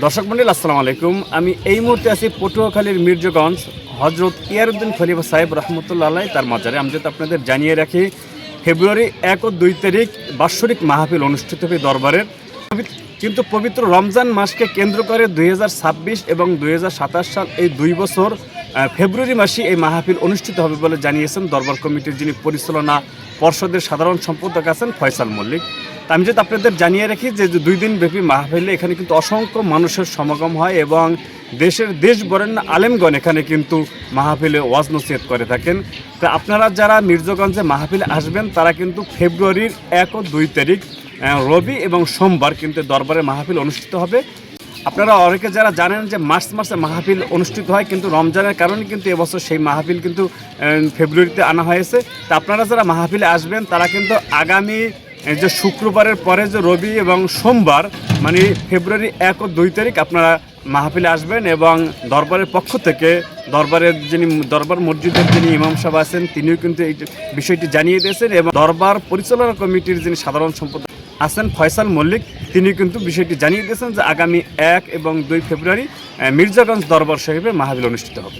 দর্শক মন্ডল আসসালামু আলাইকুম। আমি এই মুহূর্তে আছি পটুয়াখালীর মির্জাগঞ্জ হজরত ইয়ারউদ্দিন খলিফা সাহেব রহমতুল্লাহ আলাইহি তার মাজারে। আমি যেটা আপনাদের জানিয়ে রাখি, ফেব্রুয়ারি 1 ও 2 তারিখ বাৎসরিক মাহফিল অনুষ্ঠিত হবে দরবারের। কিন্তু পবিত্র রমজান মাসকে কেন্দ্র করে 2026 এবং 2027 সাল এই 2 বছর ফেব্রুয়ারি মাসে এই মাহফিল অনুষ্ঠিত হবে বলে জানিয়েছেন দরবার কমিটির যিনি পরিচালনা পর্ষদের সাধারণ সম্পাদক আছেন ফয়সাল মল্লিক। আমি যেটা আপনাদের জানিয়ে রাখি যে 2 দিন ব্যাপী মাহফিলে এখানে কিন্তু অসংখ্য মানুষের সমাগম হয় এবং দেশ বরেণ্য আলেমগণ এখানে কিন্তু মাহফিলে ওয়াজ নসিহত করে থাকেন। তো আপনারা যারা মির্জাগঞ্জে মাহফিলে আসবেন তারা কিন্তু ফেব্রুয়ারির 1 ও 2 তারিখ রবি এবং সোমবার কিন্তু দরবারে মাহফিল অনুষ্ঠিত হবে। আপনারা অনেকে যারা জানেন যে মার্চ মাসে মাহফিল অনুষ্ঠিত হয়, কিন্তু রমজানের কারণে কিন্তু এবছর সেই মাহফিল কিন্তু ফেব্রুয়ারিতে আনা হয়েছে। তা আপনারা যারা মাহফিলে আসবেন তারা কিন্তু আগামী যে শুক্রবারের পরে যে রবি এবং সোমবার মানে ফেব্রুয়ারি 1 ও 2 তারিখ আপনারা মাহফিলে আসবেন এবং দরবারের পক্ষ থেকে দরবার মসজিদের যিনি ইমাম সাহেব আছেন তিনিও কিন্তু এই বিষয়টি জানিয়ে দিয়েছেন এবং দরবার পরিচালনা কমিটির যিনি সাধারণ সম্পাদক আছেন ফয়সাল মল্লিক তিনি কিন্তু বিষয়টি জানিয়ে দিয়েছেন যে আগামী 1 এবং 2 ফেব্রুয়ারি মির্জাগঞ্জ দরবার সাহেবে মাহফিল অনুষ্ঠিত হবে।